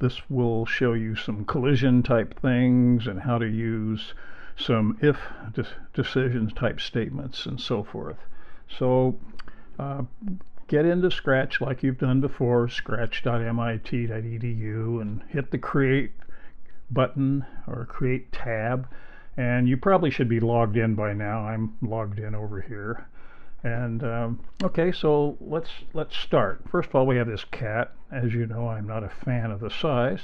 this will show you some collision type things and how to use some if decisions type statements and so forth. So get into Scratch like you've done before, scratch.mit.edu, and hit the create button or create tab, and you probably should be logged in by now. I'm logged in over here. And okay, so let's start. First of all, we have this cat. As you know, I'm not a fan of the size,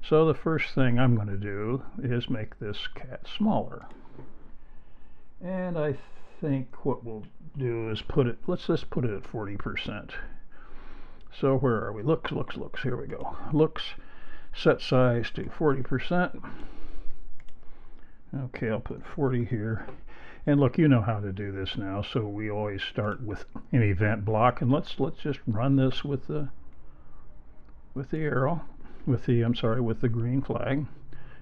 so the first thing I'm going to do is make this cat smaller. And I think what we'll do is let's just put it at 40%. So where are we? Looks, here we go. Looks, set size to 40%. Okay, I'll put 40 here. And look, you know how to do this now, so we always start with an event block, and let's just run this with the arrow, with the green flag.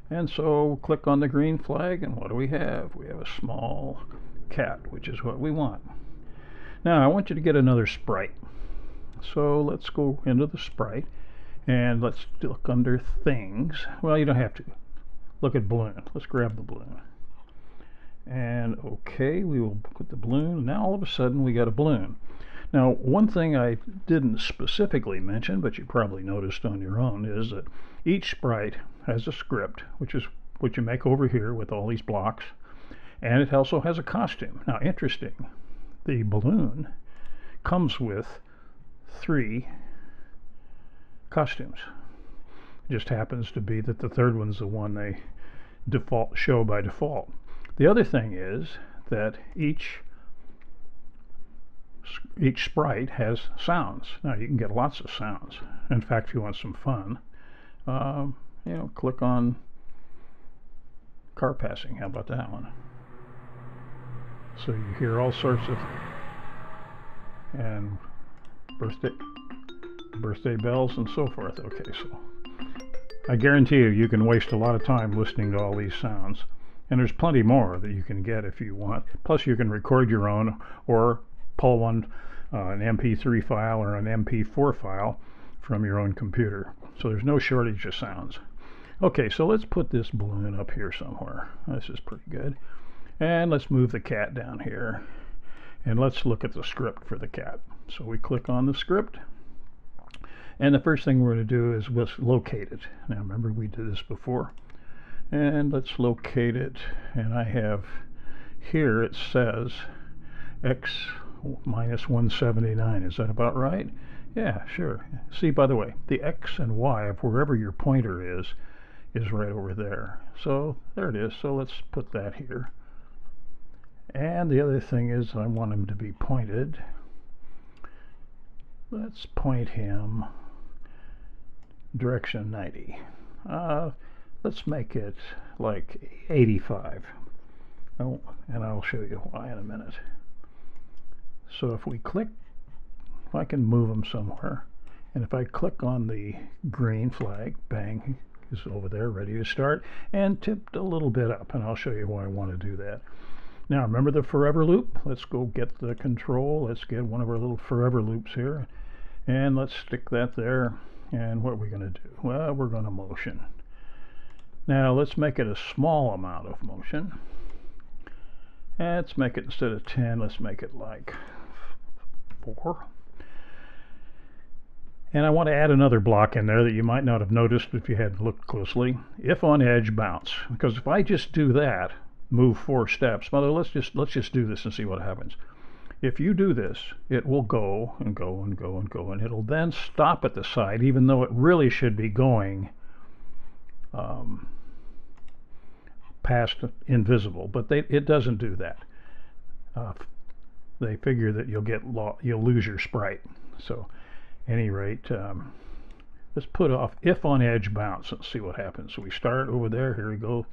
And so click on the green flag, and what do we have? We have a small cat, which is what we want. Now I want you to get another sprite. So let's go into the sprite, and let's look under things. Well, you don't have to. Look at balloon. Let's grab the balloon. And okay, we will put the balloon. Now all of a sudden we got a balloon. Now one thing I didn't specifically mention, but you probably noticed on your own, is that each sprite has a script, which is what you make over here with all these blocks, and it also has a costume. Now interesting, the balloon comes with 3 costumes. It just happens to be that the third one's the one they show by default. The other thing is that each sprite has sounds. Now you can get lots of sounds. In fact, if you want some fun, you know, click on car passing. How about that one? So you hear all sorts of, and birthday bells and so forth. Okay, so I guarantee you can waste a lot of time listening to all these sounds. And there's plenty more that you can get if you want. Plus you can record your own or pull one, an MP3 file or an MP4 file from your own computer. So there's no shortage of sounds. Okay, so let's put this balloon up here somewhere. This is pretty good. And let's move the cat down here. And let's look at the script for the cat. So we click on the script. And the first thing we're going to do is let's locate it. Now remember, we did this before. And let's locate it, and I have here, it says x minus 179. Is that about right? Yeah, sure. See, by the way, the x and y of wherever your pointer is right over there. So there it is. So let's put that here. And the other thing is I want him to be pointed. Let's point him direction 90. Let's make it like 85. Oh, and I'll show you why in a minute. So if we click, if I can move them somewhere, and if I click on the green flag, bang, is over there ready to start, and tipped a little bit up, and I'll show you why I want to do that. Now remember the forever loop? Let's go get the control. Let's get one of our little forever loops here, and let's stick that there. And what are we going to do? Well, we're going to motion. Now let's make it a small amount of motion. Let's make it, instead of 10, let's make it like 4. And I want to add another block in there that you might not have noticed if you hadn't looked closely. If on edge, bounce. Because if I just do that, move 4 steps. Mother, let's just do this and see what happens. If you do this, it will go and go and go and go, and it'll then stop at the side, even though it really should be going past invisible, but it doesn't do that. They figure that you'll lose your sprite. So, at any rate, let's put off if on edge bounce. Let's see what happens. So we start over there. Here we go,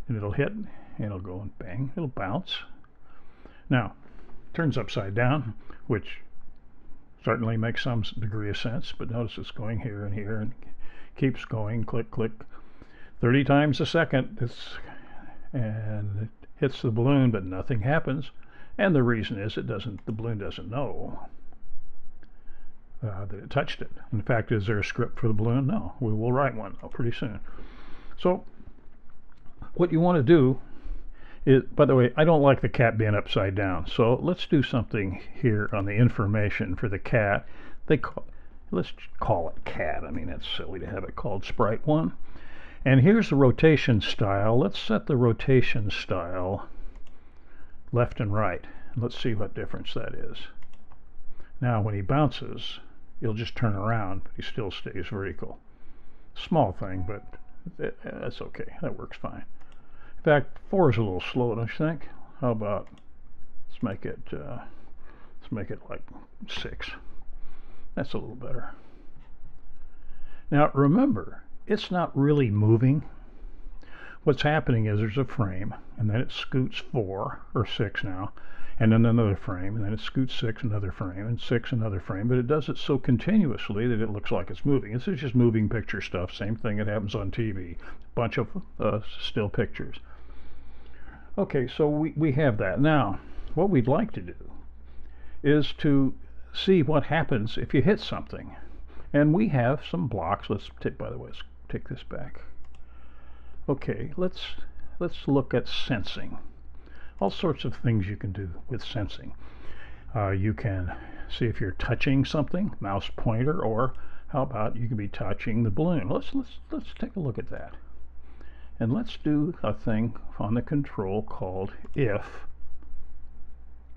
and it'll hit, and it'll go and bang. It'll bounce. Now, turns upside down, which certainly makes some degree of sense. But notice it's going here and here, and keeps going. Click, click. 30 times a second. And it hits the balloon, but nothing happens. And the reason is the balloon doesn't know. that it touched it. In fact, is there a script for the balloon? No. We will write one pretty soon. So what you want to do is, by the way, I don't like the cat being upside down. So let's do something here on the information for the cat. Let's call it cat. I mean, it's silly to have it called sprite 1. And here's the rotation style. Let's set the rotation style left and right. Let's see what difference that is. Now when he bounces, he'll just turn around, but he still stays vertical. Small thing, but that's okay. That works fine. In fact, 4 is a little slow, don't you think? How about let's make it like 6. That's a little better. Now remember, it's not really moving. What's happening is there's a frame, and then it scoots 4 or 6 now, and then another frame, and then it scoots 6, another frame, and 6, another frame, but it does it so continuously that it looks like it's moving. This is just moving picture stuff, same thing that happens on TV, bunch of still pictures. Okay, so we have that. Now, what we'd like to do is to see what happens if you hit something. And we have some blocks. Let's take, by the way, let's take this back. Okay, let's look at sensing. All sorts of things you can do with sensing. You can see if you're touching something, mouse pointer, or how about you can be touching the balloon. Let's take a look at that. And let's do a thing on the control called if,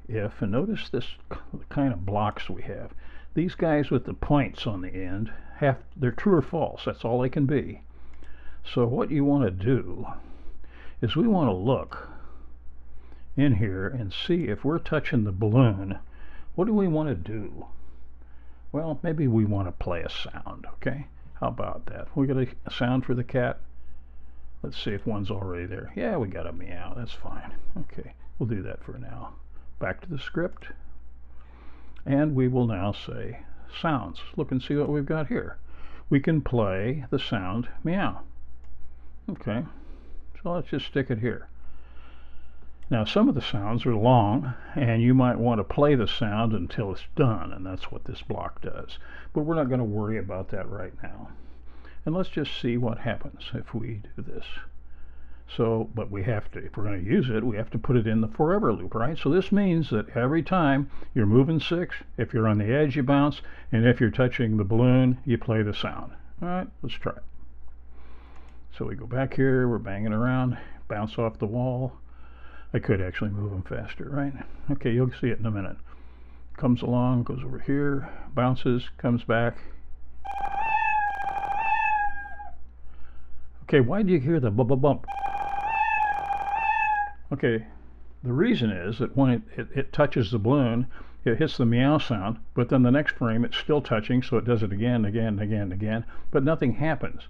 and notice this kind of blocks we have. These guys with the points on the end, they're true or false. That's all they can be. So what you want to do is we want to look in here and see if we're touching the balloon. What do we want to do? Well, maybe we want to play a sound, okay? How about that? We got a sound for the cat? Let's see if one's already there. Yeah, we got a meow. That's fine. Okay, we'll do that for now. Back to the script. And we will now say sounds. Look and see what we've got here. We can play the sound meow. Okay, so let's just stick it here. Now some of the sounds are long, and you might want to play the sound until it's done, and that's what this block does. But we're not going to worry about that right now. And let's just see what happens if we do this. So, but we have to, if we're going to use it, we have to put it in the forever loop, right? So this means that every time you're moving 6, if you're on the edge, you bounce, and if you're touching the balloon, you play the sound. All right, let's try it. So we go back here, we're banging around, bounce off the wall. I could actually move them faster, right? Okay, you'll see it in a minute. Comes along, goes over here, bounces, comes back. Okay, why do you hear the bump, bump, bump? Okay, the reason is that when it touches the balloon, it hits the meow sound, but then the next frame it's still touching, so it does it again, again, again, again, but nothing happens.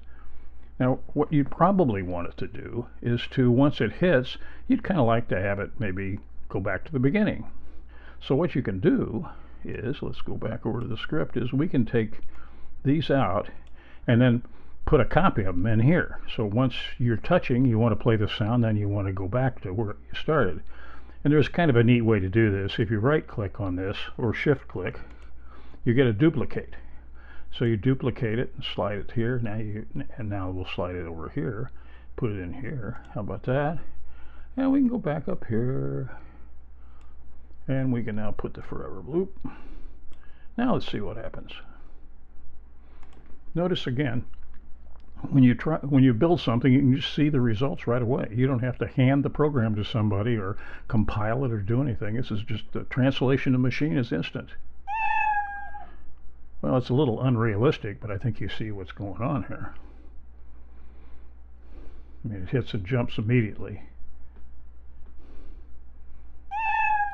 Now, what you'd probably want it to do is to, once it hits, you'd kind of like to have it maybe go back to the beginning. So what you can do is, let's go back over to the script, is we can take these out and then put a copy of them in here. So once you're touching, you want to play the sound, then you want to go back to where you started. And there's kind of a neat way to do this. If you right click on this or shift click, you get a duplicate. So you duplicate it and slide it here. Now we'll slide it over here, put it in here. How about that? And we can go back up here, and we can now put the forever loop. Now let's see what happens. Notice again, when you build something, you can just see the results right away. You don't have to hand the program to somebody or compile it or do anything. This is just the translation to machine is instant. Well, it's a little unrealistic, but I think you see what's going on here. I mean, it hits and jumps immediately.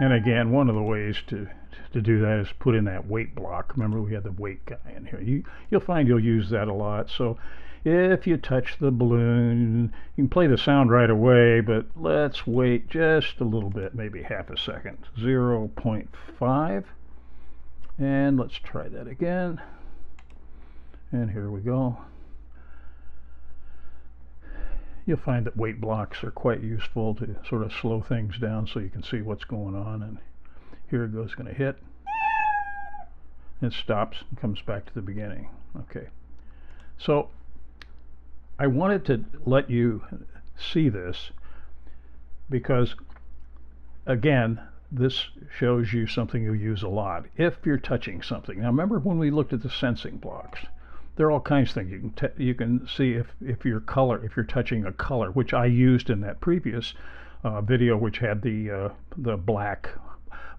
And again, one of the ways to do that is put in that wait block. Remember, we had the wait guy in here. You'll find you'll use that a lot. So if you touch the balloon, you can play the sound right away, but let's wait just a little bit, maybe half a second. 0.5. And let's try that again. And here we go. You'll find that wait blocks are quite useful to sort of slow things down so you can see what's going on. And here it goes, going to hit. It stops and comes back to the beginning. Okay, so I wanted to let you see this because, again, this shows you something you use a lot if you're touching something. Now remember when we looked at the sensing blocks, there are all kinds of things you can see if you're touching a color, which I used in that previous video, which had the black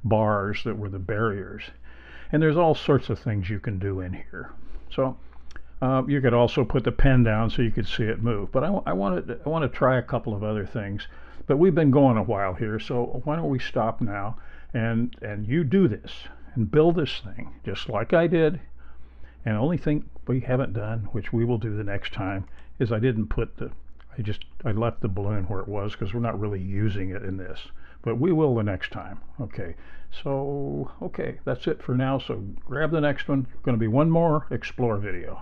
bars that were the barriers. And there's all sorts of things you can do in here. So you could also put the pen down so you could see it move. But I want to try a couple of other things. But we've been going a while here, so why don't we stop now and you do this and build this thing just like I did. And the only thing we haven't done, which we will do the next time, is I didn't put I left the balloon where it was because we're not really using it in this. But we will the next time. Okay, so that's it for now. So grab the next one. Going to be one more explore video.